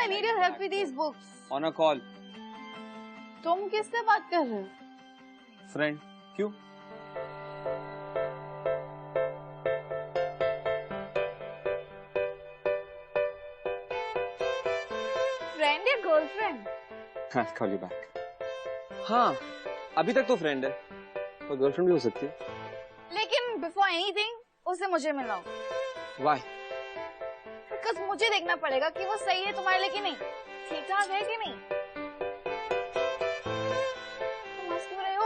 I need your help with these books. On a call. तुम किससे बात कर रहे हो? Friend. क्यों? Friend या girlfriend? I'll call you back. हाँ, अभी तक तो फ्रेंड है, और गर्लफ्रेंड भी हो सकती है। लेकिन before anything, उसे मुझे मिलाओ। Why? Because मुझे देखना पड़ेगा कि वो सही है तुम्हारे लिए कि नहीं, ठीक ठाक है कि नहीं। तुम हंस क्यों रहे हो?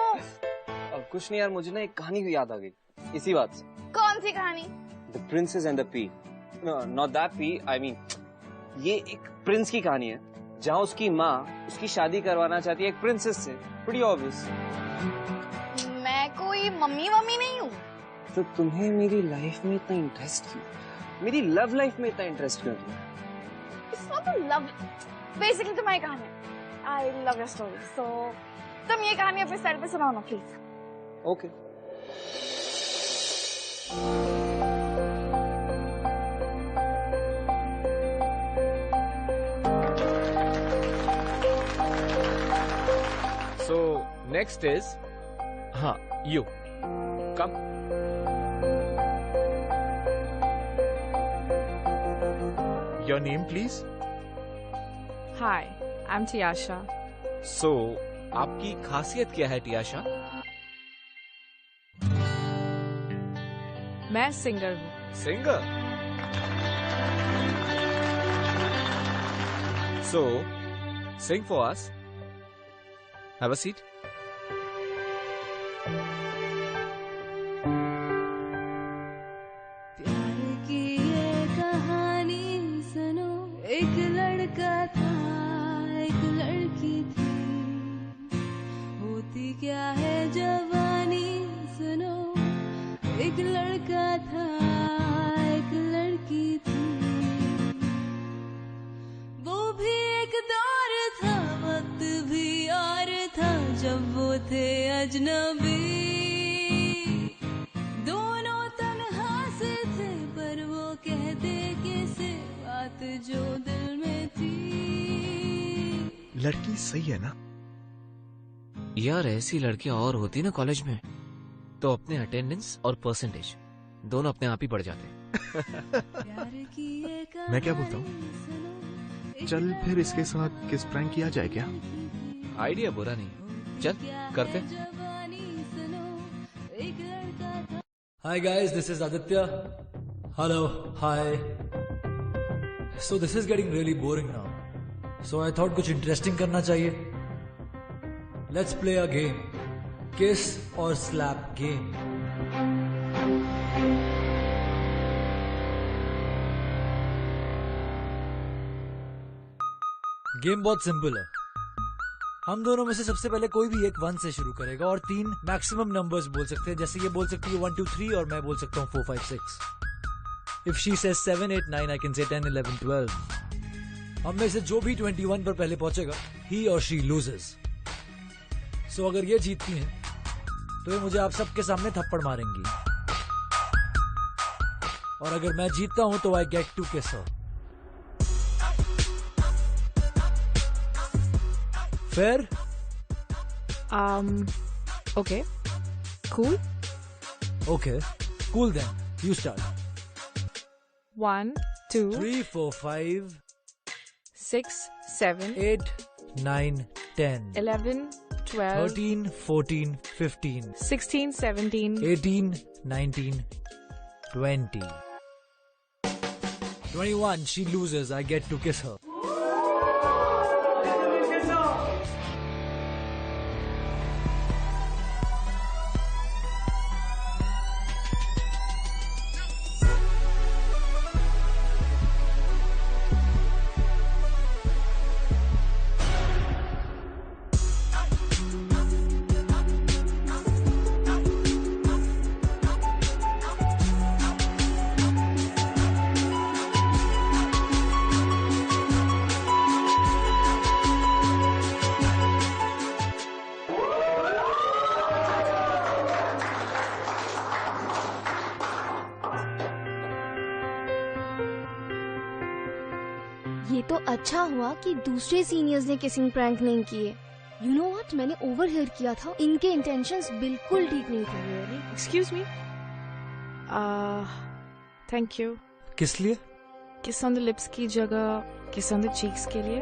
अब कुछ नहीं यार, मुझे ना एक कहानी याद आ गई इसी बात से। कौन सी कहानी? The Princess and the Pea. No, not that pea. I mean, ये एक प्रिंस की कहानी है, जहाँ उसकी माँ उसकी शादी करवाना चाहती है एक प्रिंसेस से। Pretty obvious. मैं कोई मम्मी नहीं हूँ। तो तुम्हें मेरी लाइफ में इतना इंटरेस्ट क्यों? मेरी लव लाइफ में इतना इंटरेस्ट क्यों तुम्हें? It's not a love. Basically तुम्हारी कहानी है। I love your story. So तुम ये कहानी अपने साइड पे सुनाओ ना please. Okay. So next is, you come. Your name, please. Hi, I'm Tiasha. So आपकी खासियत क्या है टियाशा? मैं सिंगर हूँ। Singer. So sing for us. Have a seat. प्यार की ये कहानी सुनो, एक लड़का था एक लड़की थी, होती क्या है जवानी सुनो, एक लड़का था एक लड़की थी, वो भी एक दौर था वक्त भी और था जब वो थे अजनबी, दोनों तन्हा से थे पर वो कहते किसे बात जो दिल में थी। लड़की सही है ना? यार ऐसी लड़कियां और होती ना कॉलेज में तो अपने अटेंडेंस और परसेंटेज दोनों अपने आप ही बढ़ जाते। मैं क्या बोलता हूँ, चल फिर इसके साथ किस प्रैंक किया जाए क्या? आइडिया बुरा नहीं, चल करते। Hi guys, this is Aditya. Hello, hi. So this is getting really boring now. So I thought कुछ interesting करना चाहिए. Let's play a game. Kiss or slap game. Game बहुत सिंपल है। हम दोनों में से सबसे पहले कोई भी एक 1 से शुरू करेगा और 3 मैक्सिमम नंबर्स बोल सकते हैं। जैसे ये बोल सकती है 1 2 3 और मैं बोल सकता हूँ 4 5 6। If she says 7 8 9, I can say 10 11 12. हम में से जो भी 21 पर पहले पहुंचेगा, he or she loses. So अगर ये जीतती हैं, तो ये मुझे आप सबके सामने थप्पड़ मारेंगी। और अगर मैं जीतता हूं तो I get to kiss her. Fair? Okay. Cool. Okay. Cool then. You start. 1 2 3 4 5 6 7 8 9 10 11 12 13 14 15 16 17 18 19 20 21. She loses. I get to kiss her. ये तो अच्छा हुआ कि दूसरे सीनियर्स ने किसिंग प्रैंक नहीं किए। यू नो व्हाट, मैंने ओवरहियर किया था, इनके इंटेंशंस बिल्कुल ठीक नहीं थे। Excuse me. Thank you. किस लिए? Kiss on the lips की जगह kiss on the cheeks के लिए।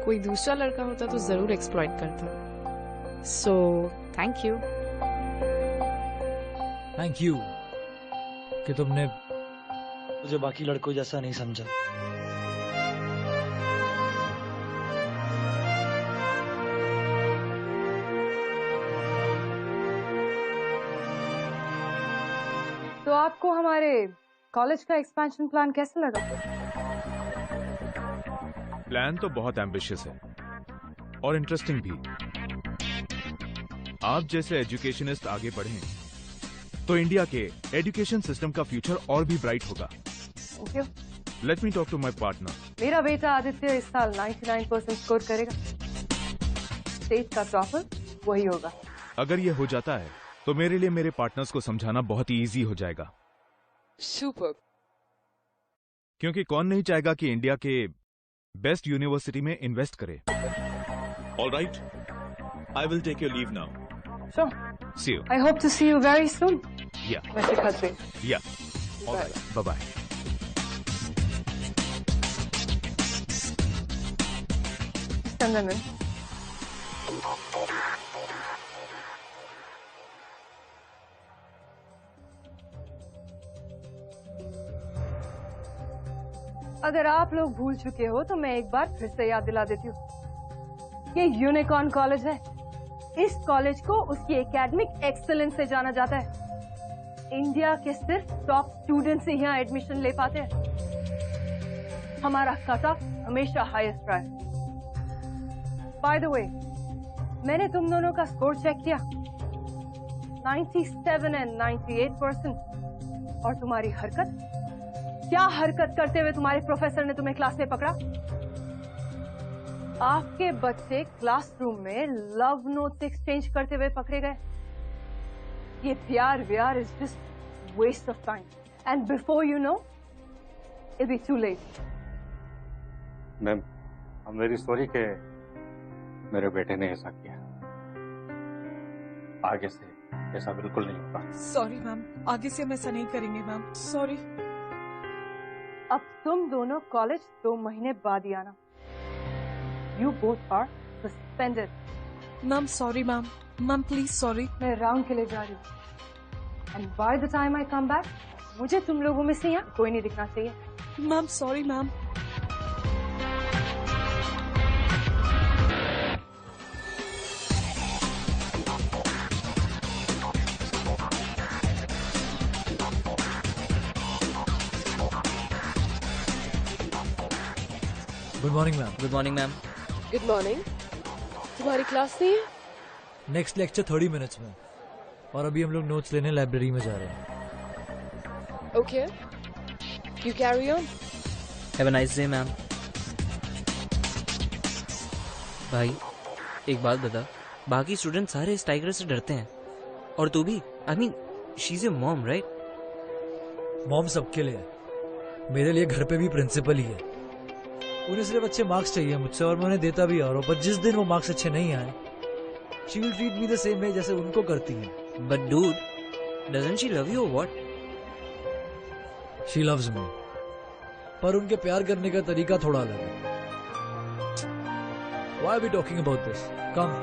कोई दूसरा लड़का होता तो जरूर एक्सप्लॉइट करता। So thank you. Thank you कि तुमने मुझे बाकी लड़कों जैसा नहीं समझा। तो आपको हमारे कॉलेज का एक्सपेंशन प्लान कैसा लगा? प्लान तो बहुत एम्बिशियस है और इंटरेस्टिंग भी। आप जैसे एजुकेशनिस्ट आगे बढ़ें तो इंडिया के एजुकेशन सिस्टम का फ्यूचर और भी ब्राइट होगा। Okay. Let me talk to my partner. मेरा बेटा आदित्य इस साल 99% स्कोर करेगा। स्टेट का टॉपर वही होगा। अगर ये हो जाता है तो मेरे लिए मेरे पार्टनर्स को समझाना बहुत ही इजी हो जाएगा। सुपर। क्योंकि कौन नहीं चाहेगा कि इंडिया के बेस्ट यूनिवर्सिटी में इन्वेस्ट करे। Alright, I will take your leave now. Sure. See you. I hope to see you very soon. Yeah. वैसे खत दे। Yeah. All right. Bye-bye. Send them in. अगर आप लोग भूल चुके हो तो मैं एक बार फिर से याद दिला देती हूँ। ये यूनिकॉर्न कॉलेज है। इस कॉलेज को उसकी एकेडमिक एक्सीलेंस से जाना जाता है। इंडिया के सिर्फ टॉप स्टूडेंट्स ही यहाँ एडमिशन ले पाते हैं। हमारा कट ऑफ हमेशा हाईएस्ट रहा है। बाय द वे, मैंने तुम दोनों का स्कोर चेक किया, 97 and 98%। और तुम्हारी हरकत, क्या हरकत करते हुए तुम्हारे प्रोफेसर ने तुम्हें क्लास में पकड़ा? आपके बच्चे क्लासरूम में लव नोट्स एक्सचेंज करते हुए पकड़े गए। ये प्यार व्यार is just waste of time and before you know it be too late. Ma'am, I am very sorry कि मेरे बेटे ने ऐसा किया। आगे से ऐसा बिल्कुल नहीं होगा। सॉरी मैम, आगे से हम ऐसा नहीं करेंगे मैम। सॉरी। अब तुम दोनों कॉलेज 2 महीने बाद ही आना। You both are suspended. Ma'am, sorry ma'am. Ma'am, please sorry. मैं राउंड के लिए जा रही हूँ। And by the time I come back, मुझे तुम लोगों में से यहाँ कोई नहीं दिखना चाहिए। Ma'am, sorry ma'am. Good morning ma'am. Good morning ma'am. Good morning. तुम्हारी क्लास नहीं है? नेक्स्ट लेक्चर 30 मिनट्स में, और अभी हम लोग नोट्स लेने लाइब्रेरी में जा रहे हैं। Okay, you carry on. Have a nice day ma'am. भाई एक बात बता, बाकी स्टूडेंट सारे इस टाइगर से डरते हैं और तू भी। I mean she is a mom, right? Mom सबके लिए है, मेरे लिए घर पे भी प्रिंसिपल ही है। उन्हें सिर्फ अच्छे मार्क्स चाहिए मुझसे और मैं उन्हें देता भी और पर जिस दिन वो मार्क्स अच्छे नहीं आए, she will treat me the same way जैसे उनको करती है। But dude, doesn't she love you और व्हाट? शी लव्स मी, पर उनके प्यार करने का तरीका थोड़ा अलग है। Why are we talking about this? Come.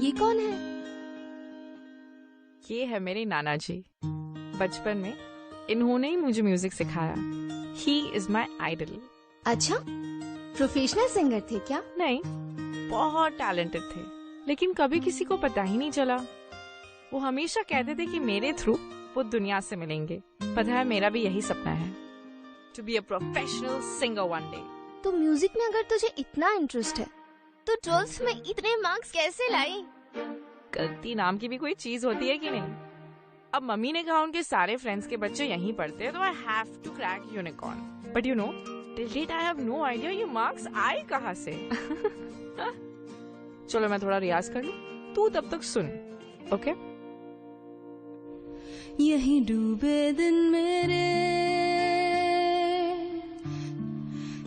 ये कौन है? ये है मेरे नाना जी। बचपन में इन्होंने ही मुझे म्यूजिक सिखाया। He is my idol. अच्छा, प्रोफेशनल सिंगर थे क्या? नहीं, बहुत टैलेंटेड थे, लेकिन कभी किसी को पता ही नहीं चला। वो हमेशा कहते थे कि मेरे थ्रू वो दुनिया से मिलेंगे। पता है, मेरा भी यही सपना है, to be a professional singer one day. तो म्यूजिक में अगर तुझे इतना इंटरेस्ट है तो 12th में इतने मार्क्स कैसे लाई? गलती नाम की भी कोई चीज होती है कि नहीं? अब मम्मी ने कहा उनके सारे फ्रेंड्स के बच्चे यहीं पढ़ते हैं, तो I have to crack unicorn. But you know, Till date I have no idea ये marks आए कहाँ से. चलो मैं थोड़ा रियाज कर लूँ. तू तब तक सुन. Okay? यही डूबे दिन मेरे,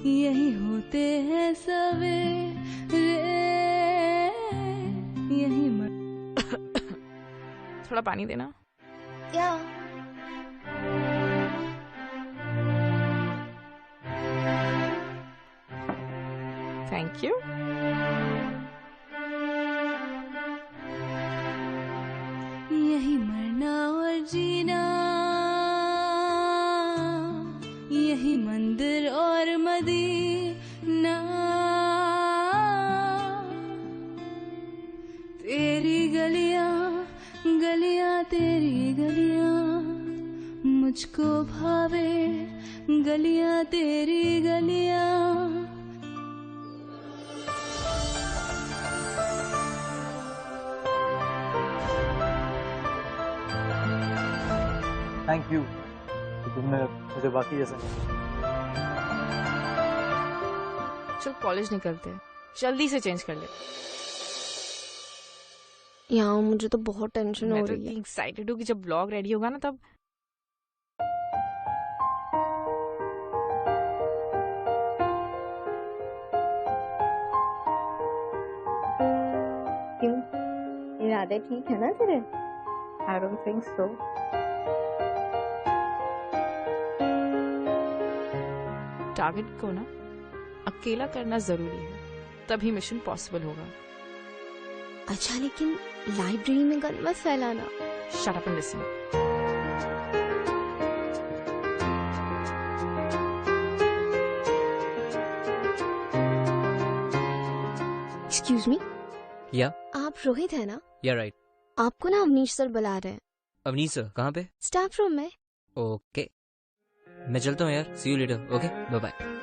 यही होते हैं सवेरे, यही थोड़ा पानी देना. या Thank you. यही मरना और जीना, यही मंदिर और मदीना, तेरी गलियां गलियां तेरी गलियां, मुझको भावे गलियां तेरी गलियां. थैंक यू, तुमने मुझे बाकी जैसा. चल कॉलेज निकलते हैं. जल्दी से चेंज कर ले. यहाँ मुझे तो बहुत टेंशन हो मैं तो रही है. इतनी एक्साइटेड हूँ कि जब ब्लॉग रेडी होगा ना तब. क्यों, इरादे ठीक है ना तेरे? I don't think so. Target को ना अकेला करना जरूरी है, तभी मिशन पॉसिबल होगा. अच्छा लेकिन लाइब्रेरी में गन मत फैलाना. Shut up and listen. Excuse me. या आप रोहित है ना? या राइट. आपको ना अवनीश सर बुला रहे हैं. अवनीश सर कहाँ पे? स्टाफ रूम में. ओके मैं चलता हूँ यार. See you later. Okay bye bye.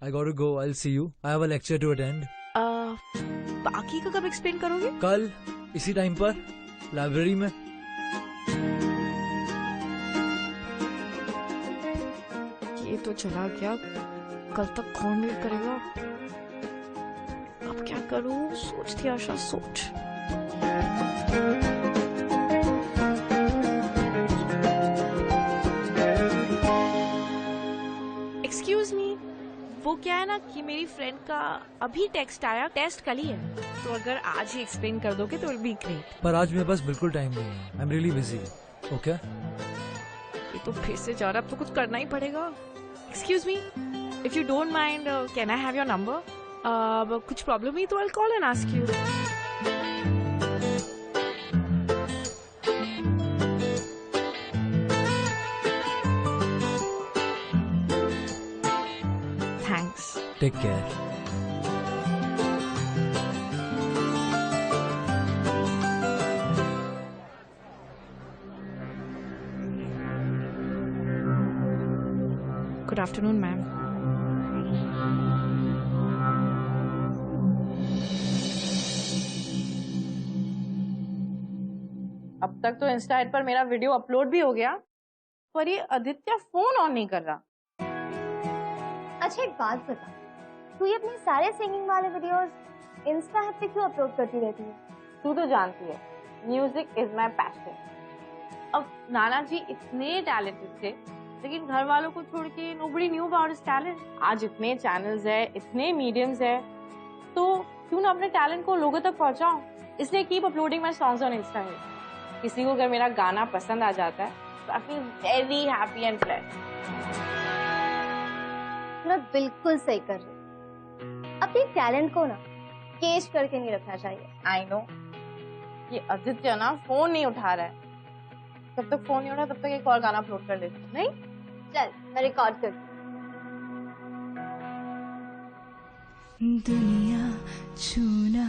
I gotta go. I'll see you. I have a lecture to attend. बाकी का कब एक्सप्लेन करोगे? कल इसी टाइम पर लाइब्रेरी में. ये तो चला गया. कल तक कौन मीट करेगा? अब क्या करूं? सोचती आशा सोच. Excuse me. वो क्या है ना कि मेरी फ्रेंड का अभी टेक्स्ट आया. टेस्ट कल ही है, तो अगर आज ही एक्सप्लेन कर दोगे तो विल बी ग्रेट. पर आज मेरे पास बिल्कुल टाइम नहीं है. आई एम रियली बिजी. ओके ये तो फिर से जा रहा. अब तो कुछ करना ही पड़ेगा. Excuse me, if you don't mind can I have your number? कुछ प्रॉब्लम ही तो I will call and ask you. Take care. Good afternoon ma'am. अब तक तो इंस्टा पर मेरा वीडियो अपलोड भी हो गया, पर ये आदित्य फोन ऑन नहीं कर रहा। अच्छा एक बात बता, तू ये अपने सारे सिंगिंग वाले वीडियोस इंस्टा पे क्यों अपलोड करती रहती है? तू तो जानती है, म्यूजिक इज माई पैशन। अब नाना जी इतने टैलेंटेड थे, लेकिन घर वालों को छोड़ के nobody knew about his talent. आज इतने चैनल्स है, इतने मीडियम्स है, तो क्यों ना अपने टैलेंट को लोगों तक पहुंचाऊं। इसलिए keep uploading my songs on Insta. किसी को अगर मेरा गाना पसंद आ जाता है तो I feel very happy and blessed. ना बिल्कुल सही कर रही। अपने टैलेंट को ना केज करके नहीं रखना चाहिए। आई नो, ये आदित्य ना फोन नहीं उठा रहा है। जब तक फोन नहीं उठा तब तक एक और गाना अपलोड कर लेती। नहीं चल मैं रिकॉर्ड करती। दुनिया छूना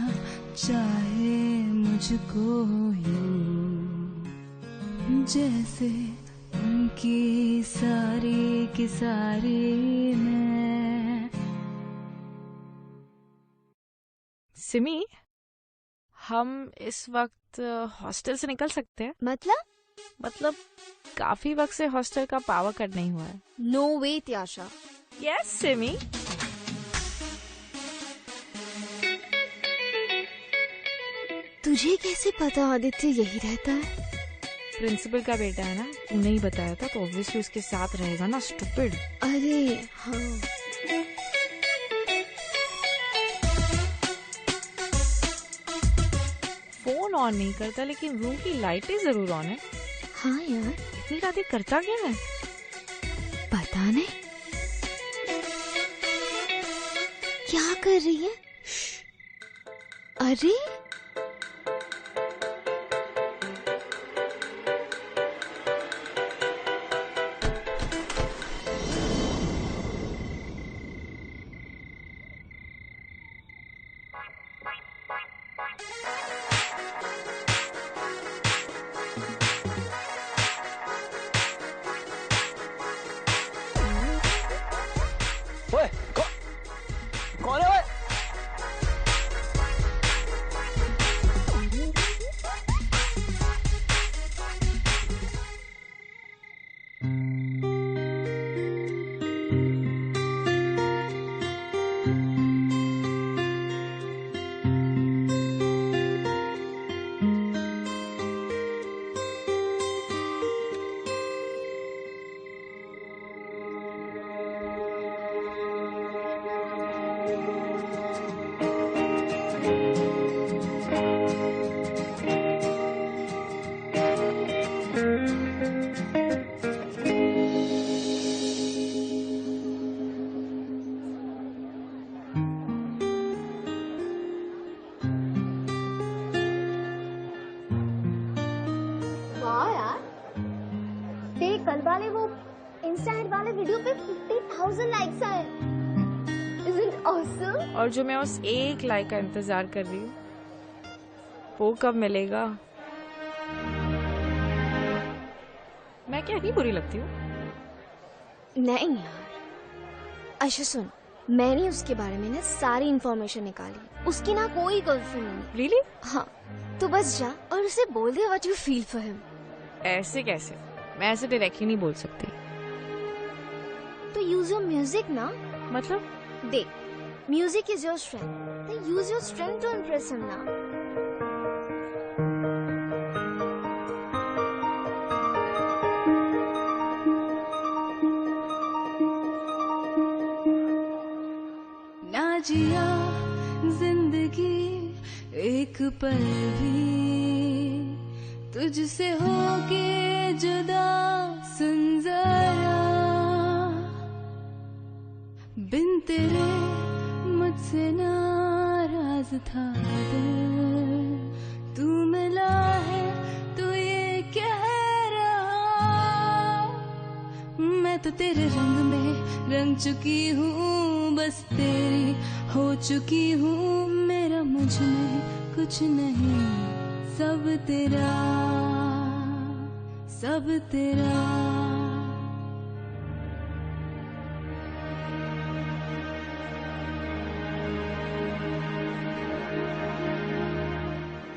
चाहे मुझको यूं, जैसे उनकी सारी की सारी मैं। सिमी, हम इस वक्त हॉस्टल से निकल सकते हैं? मतलब काफी वक्त से हॉस्टल का पावर कट नहीं हुआ है। नो वे त्याशा। यस सिमी। तुझे कैसे पता आदित्य यही रहता है? प्रिंसिपल का बेटा है ना, तूने ही बताया था, तो ऑब्वियसली उसके साथ रहेगा ना, स्टूपिड। अरे हाँ। फोन ऑन नहीं करता, लेकिन रूम की लाइटें जरूर ऑन है। हाँ यार, इतनी रातें करता क्या है? पता नहीं क्या कर रही है। अरे कौन है? कल वाले वो इंस्टा हेड वाले वीडियो पे 50,000 लाइक्स आए। Isn't it awesome? और जो मैं उस एक लाइक का इंतजार कर रही हूँ, वो कब मिलेगा? मैं क्या नहीं बुरी लगती हूँ? नहीं यार। अच्छा सुन, मैंने उसके बारे में ना सारी इंफॉर्मेशन निकाली। उसकी ना कोई गर्लफ्रेंड नहीं। Really? हाँ, तो बस जा और उसे बोल दे what you feel for him। ऐसे कैसे? मैं ऐसे डायरेक्टली नहीं बोल सकती। तो यूज योर म्यूजिक ना। मतलब? देख, म्यूजिक इज योर स्ट्रेंथ, तो use your strength to impress him ना। ना जिया जिंदगी एक पल भी तुझसे होके जुदा, सुन जरा बिन तेरे मुझसे नाराज था दिल, तू मिला है तो ये कह रहा, मैं तो तेरे रंग में रंग चुकी हूँ, बस तेरी हो चुकी हूँ, मेरा मुझ में कुछ नहीं, सब तेरा, सब तेरा।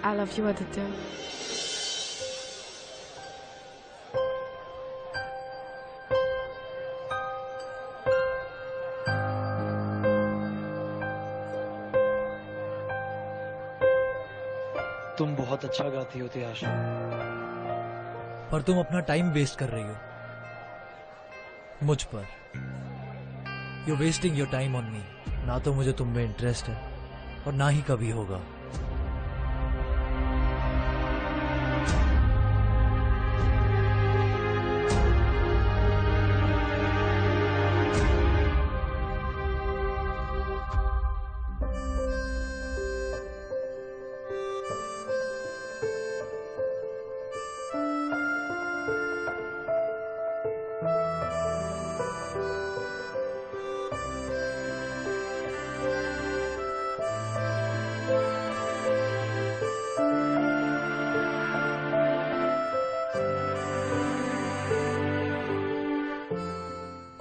I love you, Aditya. तुम बहुत अच्छा गाती हो त्याशा, पर तुम अपना टाइम वेस्ट कर रही हो मुझ पर। You wasting your time on me. ना तो मुझे तुम में इंटरेस्ट है और ना ही कभी होगा।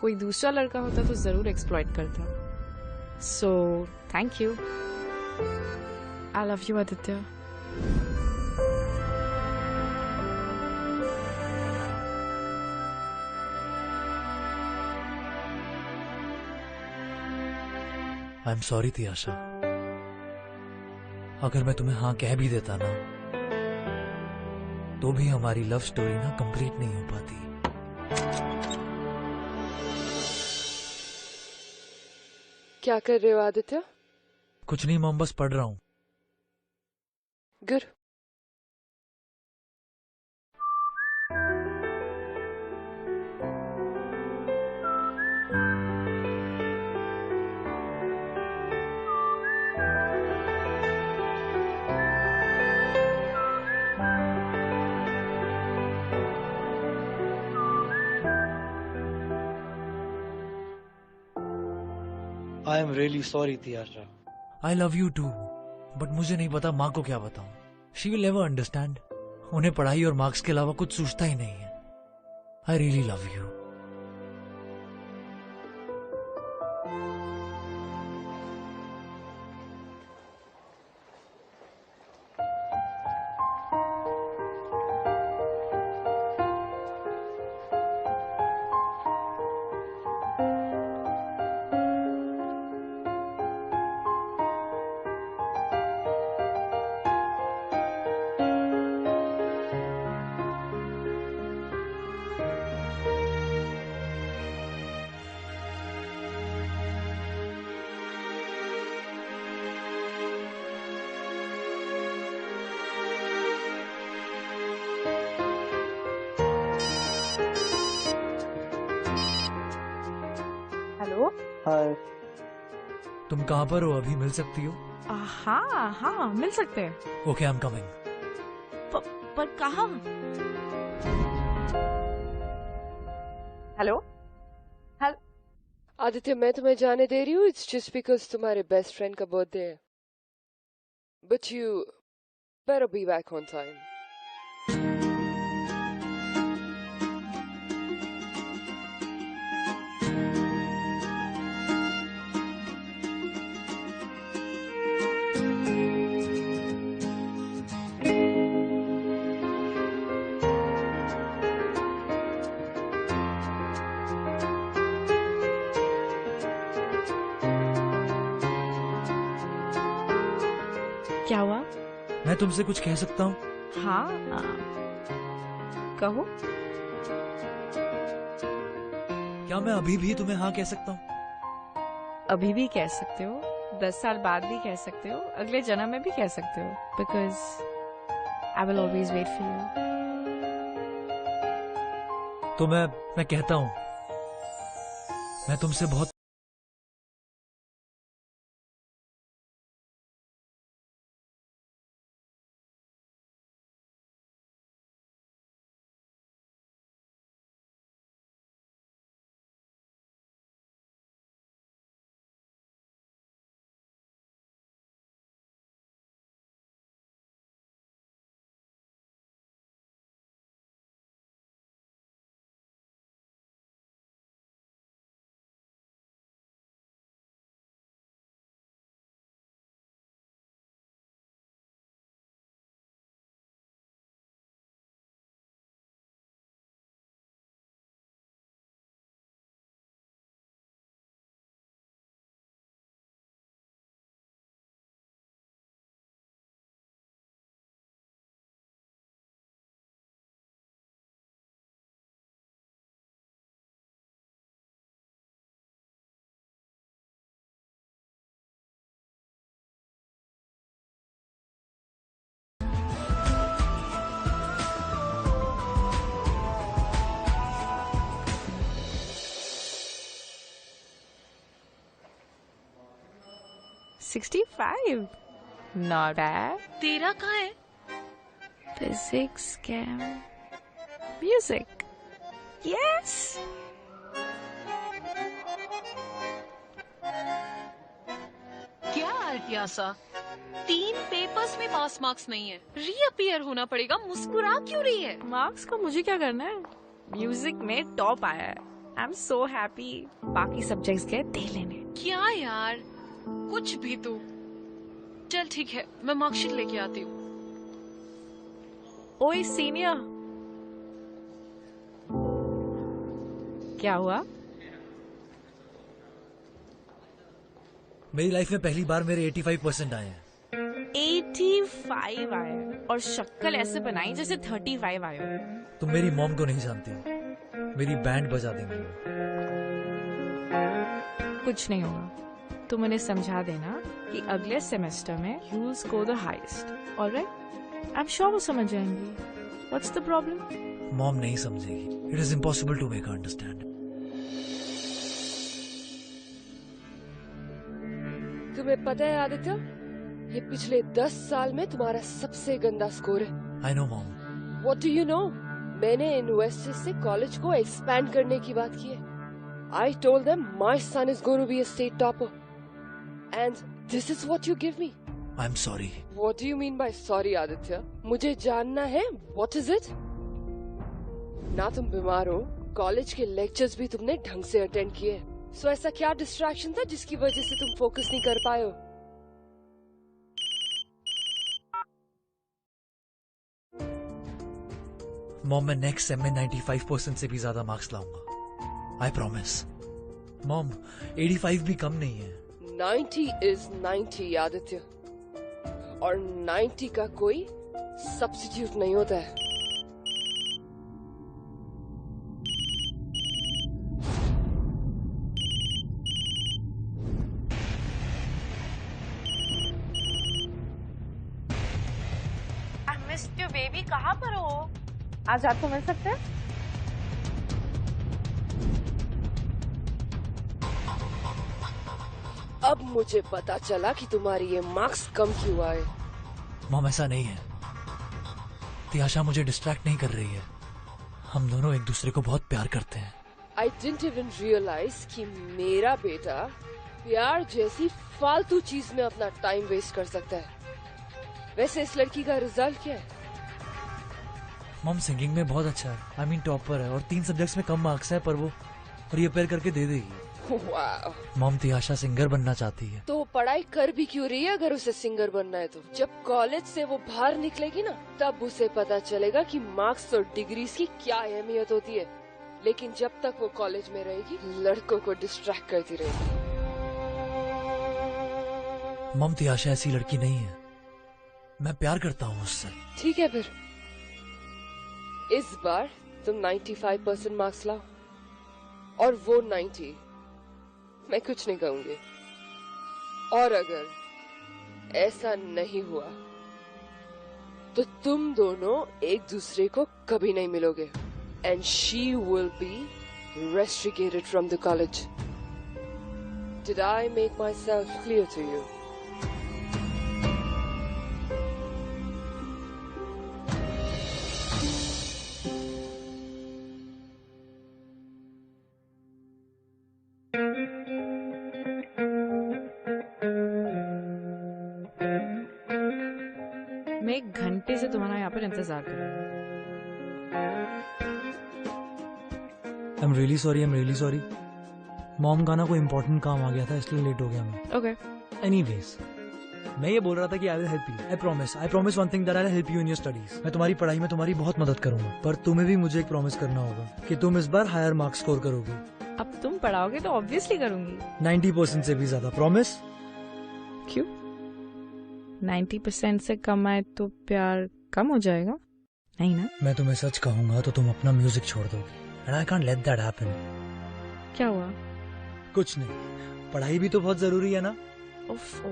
कोई दूसरा लड़का होता तो जरूर एक्सप्लॉइट करता। So thank you. I love you Aditya. I am sorry Tyasha, अगर मैं तुम्हें हाँ कह भी देता ना तो भी हमारी लव स्टोरी ना कंप्लीट नहीं हो पाती। क्या कर रहे हो आदित्य? कुछ नहीं मॉम, बस पढ़ रहा हूँ। Good. I am really sorry Tiasha. I love you too, but मुझे नहीं पता माँ को क्या बताऊं। She will never understand. उन्हें पढ़ाई और मार्क्स के अलावा कुछ सूझता ही नहीं है। I really love you. Hello. Hi. तुम कहाँ पर हो? अभी मिल सकती हो? हाँ हाँ मिल सकते हैं। Okay I am coming. पर कहाँ? हेलो। आदित्य मैं तुम्हें जाने दे रही हूँ, इट्स जस्ट बिकॉज तुम्हारे बेस्ट फ्रेंड का बर्थडे है। But you better be back on time. क्या हुआ? मैं तुमसे कुछ कह सकता हूँ? हाँ कहो। क्या मैं अभी भी तुम्हें हाँ कह सकता हूँ? अभी भी कह सकते हो, 10 साल बाद भी कह सकते हो, अगले जन्म में भी कह सकते हो, because I will always wait for you. तो मैं कहता हूँ, मैं तुमसे बहुत 65. Not bad. तेरा कहाँ है? Physics, chem, music. Yes. क्या अर्पियासा, 3 पेपर्स में पास मार्क्स नहीं है, रीअपियर होना पड़ेगा। मुस्कुरा क्यों रही है? मार्क्स को मुझे क्या करना है? म्यूजिक में टॉप आया है। I am so happy. बाकी सब्जेक्ट्स गए दे लेने। क्या यार, कुछ भी तू। चल ठीक है, मैं मार्कशीट लेके आती हूँ। ओए सीनियर, क्या हुआ? मेरी लाइफ में पहली बार मेरे 85% आए हैं। 85 आए हैं और शक्ल ऐसे बनाई जैसे 35 आए हो। तुम मेरी मॉम को नहीं जानती, मेरी बैंड बजा देंगी। कुछ नहीं होगा, तुम उन्हें समझा देना कि अगले सेमेस्टर में you will score the highest. Alright, I am sure वो समझ जाएंगी। What's the problem? मॉम नहीं समझेगी। It is impossible to make her understand. तुम्हें पता है आदित्य, ये पिछले 10 साल में तुम्हारा सबसे गंदा स्कोर है। I know mom. What do you know? मैंने इन्वेस्टर्स से कॉलेज को एक्सपैंड करने की बात की है। I told them my son is going to be a state topper, and this is what you give me. I'm sorry. What do you mean by sorry, Aditya? मुझे जानना है, what is it? ना तुम बीमार हो, college के lectures भी तुमने ढंग से अटेंड किए। सो ऐसा क्या डिस्ट्रैक्शन था जिसकी वजह से तुम फोकस नहीं कर पाए हो? मॉम, मैं नेक्स्ट सेम में 95% से भी ज्यादा मार्क्स लाऊंगा। I promise. मॉम, 85 भी कम नहीं है। 90 is 90, आदित्य, और 90 का कोई सब्स्टिट्यूट नहीं होता है। I missed you, baby. कहाँ पर हो? आज रात को मिल सकते हैं? अब मुझे पता चला कि तुम्हारी ये मार्क्स कम क्यों आए। मॉम, ऐसा नहीं है। तियाशा मुझे डिस्ट्रैक्ट नहीं कर रही है। हम दोनों एक दूसरे को बहुत प्यार करते हैं। I didn't even realize कि मेरा बेटा प्यार जैसी फालतू चीज में अपना टाइम वेस्ट कर सकता है। वैसे इस लड़की का रिजल्ट क्या है? मॉम, सिंगिंग में बहुत अच्छा है। आई मीन टॉपर है, और 3 सब्जेक्ट्स में कम मार्क्स है, पर वो रिपेयर करके दे देगी। वाह। मॉम, तियाशा सिंगर बनना चाहती है। तो पढ़ाई कर भी क्यों रही है अगर उसे सिंगर बनना है तो? जब कॉलेज से वो बाहर निकलेगी ना, तब उसे पता चलेगा कि मार्क्स और डिग्रीज की क्या अहमियत होती है। लेकिन जब तक वो कॉलेज में रहेगी, लड़कों को डिस्ट्रैक्ट करती रहेगी। मॉम, तियाशा ऐसी लड़की नहीं है। मैं प्यार करता हूँ उससे। ठीक है, फिर इस बार तुम 95% मार्क्स लाओ, और वो 90। मैं कुछ नहीं कहूंगी। और अगर ऐसा नहीं हुआ तो तुम दोनों एक दूसरे को कभी नहीं मिलोगे। And she will be restricted from the college. Did I make myself clear to you? मैं 1 घंटे से तुम्हारा यहाँ पर इंतजार कर रही आई एम रियली सॉरी। मॉम का ना कोई इम्पोर्टेंट काम आ गया था, इसलिए लेट हो गया मैं। ओके। एनीवेज, मैं ये बोल रहा था कि I will help you. I promise one thing, that I will help you in your studies. मैं तुम्हारी पढ़ाई में तुम्हारी बहुत मदद करूंगा, पर तुम्हें भी मुझे एक प्रॉमिस करना होगा कि तुम इस बार हायर मार्क्स स्कोर करोगे। अब तुम पढ़ाओगे तो ऑब्वियसली करूंगी। 90% से भी ज्यादा। प्रॉमिस? क्यों? 90% से कम आए तो प्यार कम हो जाएगा? नहीं ना? मैं तुम्हें सच कहूंगा तो तुम अपना म्यूजिक छोड़ दोगे, and I can't let that happen. क्या हुआ? कुछ नहीं, पढ़ाई भी तो बहुत जरूरी है ना। ओफो,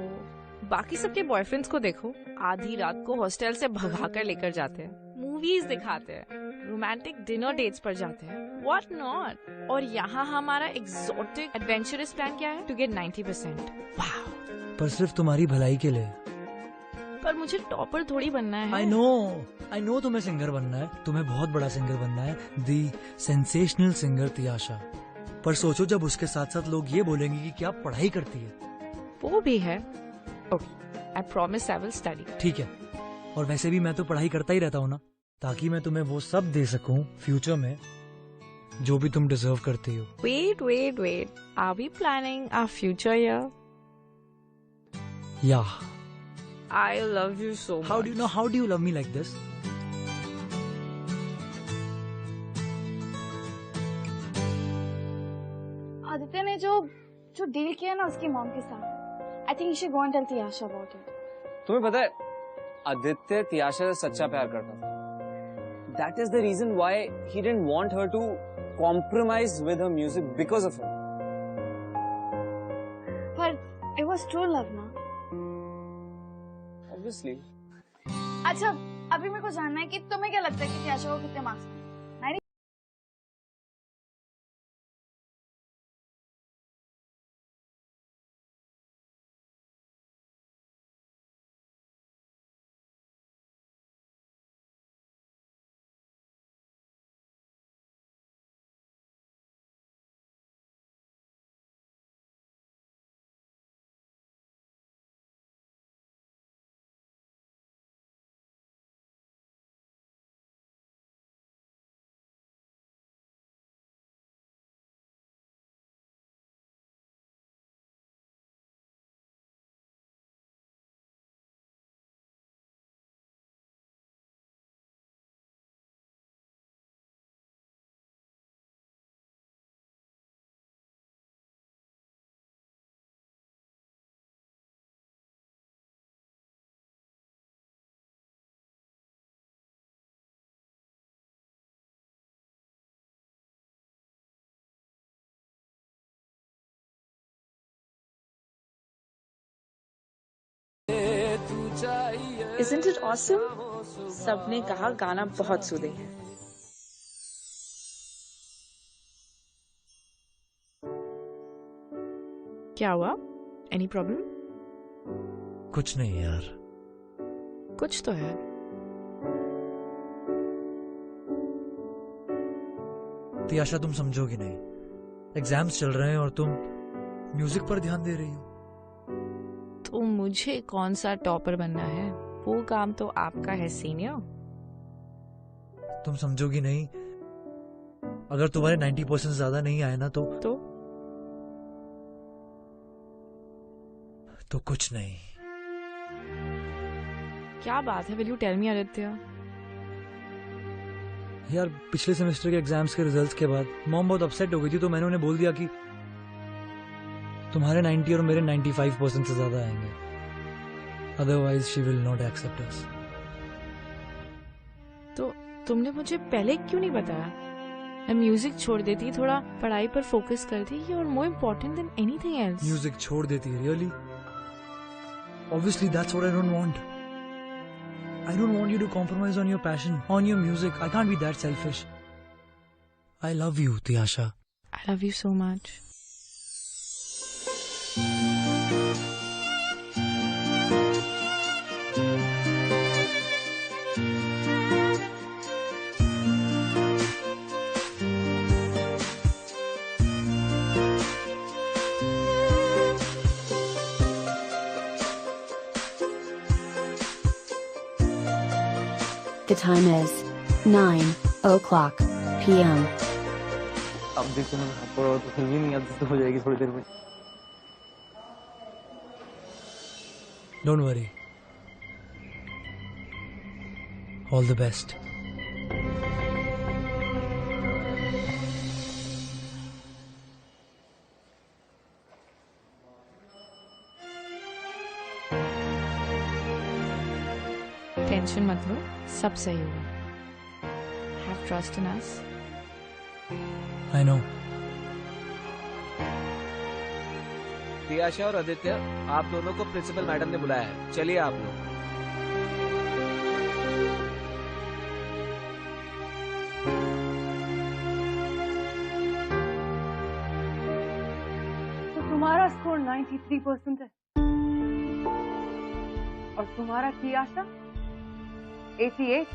बाकी सबके बॉयफ्रेंड्स को देखो, आधी रात को हॉस्टल से भगा कर लेकर जाते हैं, मूवीज दिखाते हैं, रोमांटिक डिनर डेट्स पर जाते हैं, व्हाट नॉट। और यहाँ हमारा एक्सोटिक एडवेंचरस प्लान क्या है? To get 90%। वाह, पर सिर्फ तुम्हारी भलाई के लिए। पर मुझे टॉपर थोड़ी बनना है। आई नो तुम्हें सिंगर बनना है, तुम्हें बहुत बड़ा सिंगर बनना है, दी सेंसेशनल सिंगर तियाशा। पर सोचो जब उसके साथ साथ लोग ये बोलेंगे कि क्या पढ़ाई करती है। वो भी है। Okay, I promise I will study. ठीक है, और वैसे भी मैं तो पढ़ाई करता ही रहता हूँ ना, ताकि मैं तुम्हें वो सब दे सकूं फ्यूचर में जो भी तुम डिजर्व करती हो। Wait. Are we planning our future here? Yeah. I love you so much. How do you love me like this? Aditya ने जो डील किया ना उसकी मॉम के साथ, I think she go and tell Tiyasha about it. तुम्हें पता है आदित्य तियाशा से सच्चा प्यार करता था। That is the reason why he didn't want her to compromise with her music because of him. But it was true love, ना? Obviously. अच्छा, अभी मेरे को जानना है कि तुम्हें क्या लगता है कि तियाशा को कितने मार्क्स? Isn't it awesome? सबने कहा गाना बहुत सूदिंग है। क्या हुआ? Any problem? कुछ नहीं यार। कुछ तो है। तियाशा तुम समझोगी नहीं, एग्जाम्स चल रहे हैं और तुम म्यूजिक पर ध्यान दे रही हो। तो मुझे कौन सा टॉपर बनना है? वो काम तो आपका है सीनियर। तुम समझोगी नहीं, अगर तुम्हारे 90% ज्यादा नहीं आए ना तो कुछ नहीं। क्या बात है? Will you tell me, Aditya? यार पिछले सेमेस्टर के एग्जाम्स के रिजल्ट्स के बाद मॉम बहुत अपसेट हो गई थी, तो मैंने उन्हें बोल दिया कि तुम्हारे 90 और मेरे 95% से ज्यादा आएंगे, otherwise she will not accept us. तो तुमने मुझे पहले क्यों नहीं बताया? मैं म्यूजिक छोड़ देती, थोड़ा पढ़ाई पर फोकस करती, और more important than anything else. Music छोड़ देती है? Really? Obviously that's what I don't want. I don't want you to compromise on your passion, on your music. I can't be that selfish. I love you, Tiyasha. I love you so much. The time is 9:00 p.m. अब देखो ना, तो film ही नहीं आती, हो जाएगी थोड़ी देर में। Don't worry. All the best. Tension मत लो, सब सही होगा। Have trust in us. I know. Tiyasha और आदित्य, आप दोनों को प्रिंसिपल मैडम ने बुलाया है, चलिए आप लोग। तो तुम्हारा स्कोर 93% है। और तुम्हारा की आशा 88।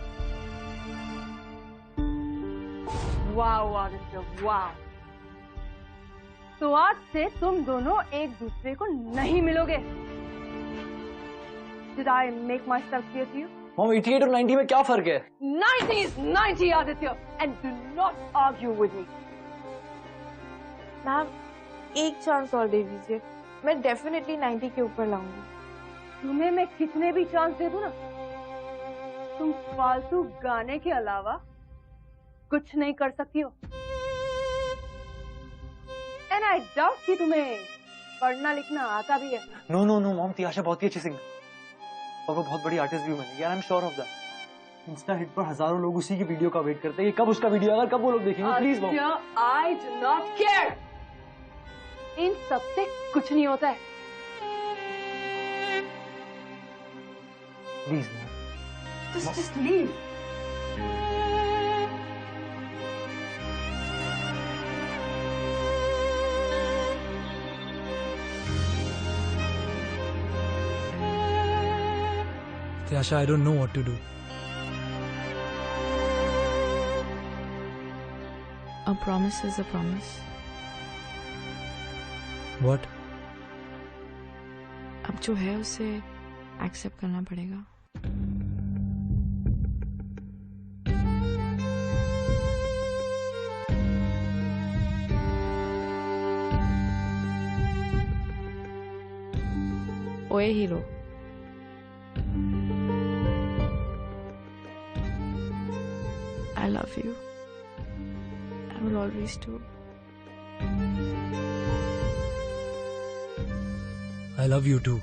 वाह आदित्य वाह। तो आज से तुम दोनों एक दूसरे को नहीं मिलोगे। Did I make myself clear to you? Mom 88 और 90 में क्या फर्क है? 90 is 90 Aditya, and do not argue with me. Ma'am एक चांस और दे दीजिए, मैं डेफिनेटली 90 के ऊपर लाऊंगी। तुम्हें मैं कितने भी चांस दे दूं ना, तुम फालतू गाने के अलावा कुछ नहीं कर सकती हो। एंड आई डाउट कि तुम्हें पढ़ना लिखना आता भी है। No no no mom, Tiyasha बहुत ही अच्छी सिंगर और वो बहुत बड़ी आर्टिस्ट भी बनेगी, आई am sure of that. Insta hit पर हजारों लोग उसी की वीडियो का वेट करते हैं कि कब उसका वीडियो आएगा, कब वो लोग देखेंगे। Please mom. I do not care. इन सब से कुछ नहीं होता है। Please mom. Just leave. Tiasha, I don't know what to do. A promise is a promise. What? अब जो है उसे एक्सेप्ट करना पड़ेगा। ओए hero, I love you. I will always do. I love you too.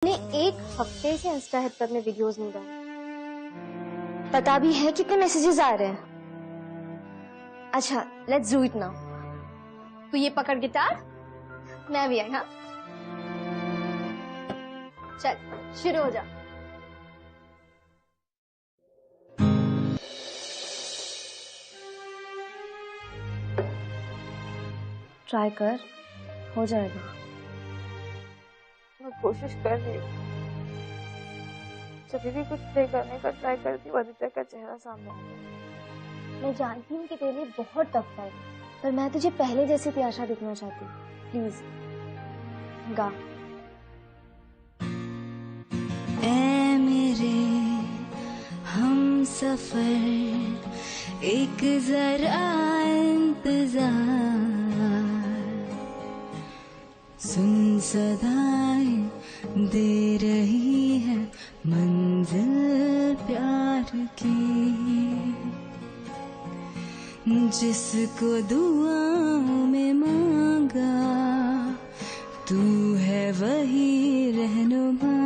ने एक हफ्ते से इंस्टा हिट पर में वीडियोस नहीं डाली। पता भी है कितने मैसेजेस आ रहे हैं। अच्छा, लेट्स डू इट नाउ। तू ये पकड़ गिटार, मैं भी आई। हाँ चल शुरू हो जा। ट्राई कर, हो जाएगा। मैं कोशिश कर रही हूँ। जब भी कुछ प्ले करने का ट्राई करती हूँ, आदित्य का चेहरा सामने आता है। मैं जानती हूँ कि तेरे लिए बहुत टफ है, पर मैं तुझे पहले जैसी तियाशा दिखना चाहती हूँ। प्लीज गा। ऐ मेरे हम सफर, एक जरा इंतजार, सुन सदाएं दे रही है मंजिल प्यार की, जिसको दुआओं में मांगा तू है वही रहनुमा,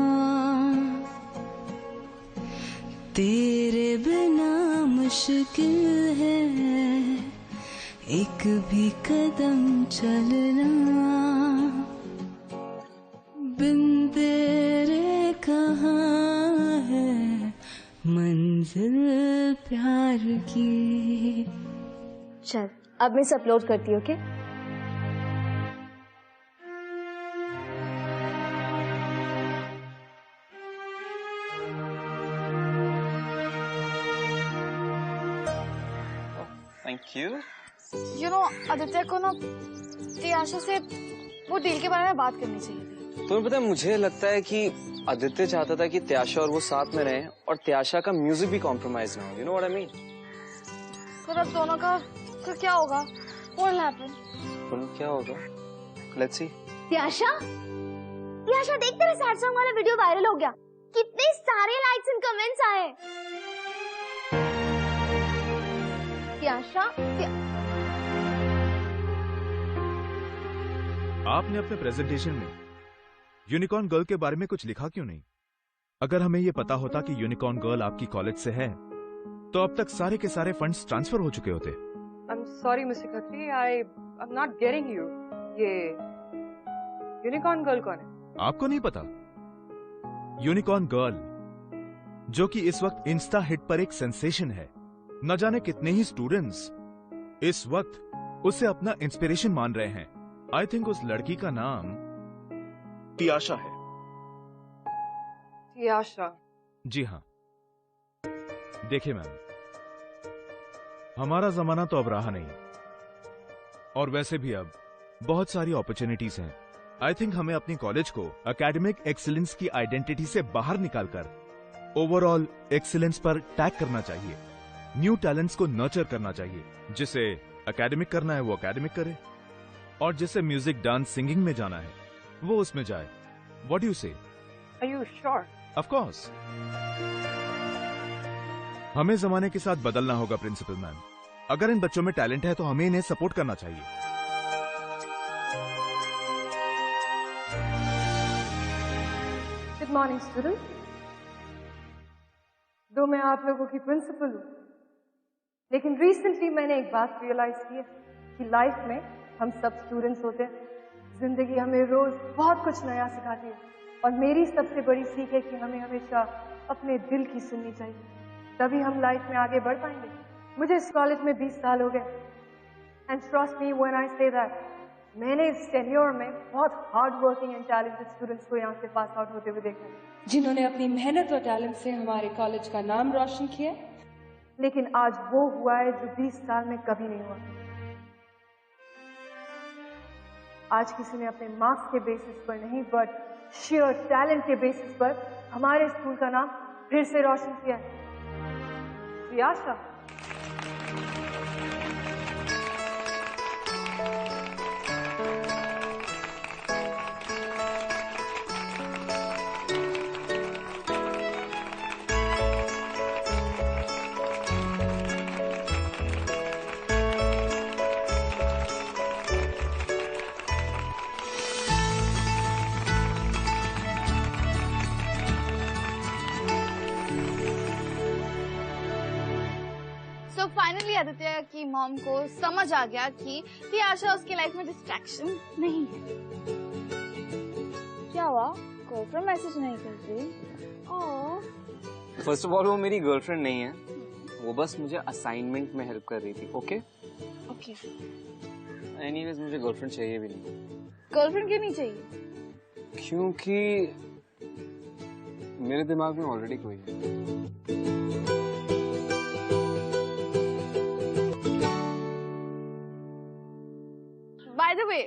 तेरे बिना मुश्किल है एक भी कदम चलना, बिन तेरे मंजिल प्यार की। चल अब मैं इसे अपलोड करती हूँ, okay? Thank you. You know Aditya को ना त्याशा से वो डील के बारे में बात करनी चाहिए थी। तुम्हें पता है, मुझे लगता है कि आदित्य चाहता था कि त्याशा और वो साथ में रहें और त्याशा का म्यूजिक भी कॉम्प्रोमाइज ना हो। You know what I mean? फिर अब दोनों का फिर क्या होगा? What will happen? क्या होगा? Let's see. त्याशा, त्याशा देख तेरे सैड सॉन्ग वाला वीडियो वायरल हो गया। कितने सारे लाइक्स एंड कमेंट्स आए। त्याशा, आपने अपने प्रेजेंटेशन में यूनिकॉर्न गर्ल के बारे में कुछ लिखा क्यों नहीं? अगर हमें ये पता होता कि यूनिकॉर्न गर्ल आपकी कॉलेज से है, तो अब तक सारे के सारे फंड्स ट्रांसफर हो चुके होते। I'm sorry, Mr. Khatri, I'm not getting you. ये यूनिकॉर्न गर्ल कौन है? आपको नहीं पता? यूनिकॉर्न गर्ल, जो कि इस वक्त इंस्टा हिट पर एक सेंसेशन है। न जाने कितने ही स्टूडेंट्स इस वक्त उसे अपना इंस्पिरेशन मान रहे हैं। आई थिंक उस लड़की का नाम त्याशा है। त्याशा? जी हाँ। देखिए मैम, हमारा जमाना तो अब रहा नहीं, और वैसे भी अब बहुत सारी अपॉर्चुनिटीज हैं। आई थिंक हमें अपनी कॉलेज को एकेडमिक एक्सीलेंस की आइडेंटिटी से बाहर निकालकर ओवरऑल एक्सीलेंस पर टैग करना चाहिए। न्यू टैलेंट्स को नर्चर करना चाहिए। जिसे एकेडमिक करना है वो एकेडमिक करे, और जिसे म्यूजिक, डांस, सिंगिंग में जाना है वो उसमें जाए। व्हाट डू यू से? Are you sure? Of course. हमें जमाने के साथ बदलना होगा प्रिंसिपल मैम। अगर इन बच्चों में टैलेंट है तो हमें इन्हें सपोर्ट करना चाहिए। Good morning student. दो मैं आप लोगों की प्रिंसिपल हूँ, लेकिन रिसेंटली मैंने एक बात रियलाइज की है कि लाइफ में हम सब स्टूडेंट्स होते हैं। जिंदगी हमें रोज बहुत कुछ नया सिखाती है, और मेरी सबसे बड़ी सीख है कि हमें हमेशा अपने दिल की सुननी चाहिए, तभी हम लाइफ में आगे बढ़ पाएंगे। मुझे इस कॉलेज में 20 साल हो गए, and trust me when I say that मैंने इस टेन्योर में बहुत hard working and talented students को यहाँ से पास आउट होते हुए देखा, जिन्होंने अपनी मेहनत और टैलेंट से हमारे कॉलेज का नाम रोशन किया। लेकिन आज वो हुआ है जो 20 साल में कभी नहीं हुआ। आज किसी ने अपने मार्क्स के बेसिस पर नहीं, बट शेयर टैलेंट के बेसिस पर हमारे स्कूल का नाम फिर से रोशन किया है। त्याशा, फाइनली आदित्य की मॉम को समझ आ गया कि त्याशा उसकी लाइफ में डिस्ट्रैक्शन नहीं है। क्या हुआ? गर्लफ्रेंड मैसेज नहीं करती? ओह। फर्स्ट ऑफ ऑल वो मेरी गर्लफ्रेंड नहीं है, वो बस मुझे असाइनमेंट में हेल्प कर रही थी। Okay okay. एनीवेज मुझे गर्लफ्रेंड चाहिए भी नहीं। गर्लफ्रेंड क्यों नहीं चाहिए? क्योंकि मेरे दिमाग में ऑलरेडी कोई है। By the way,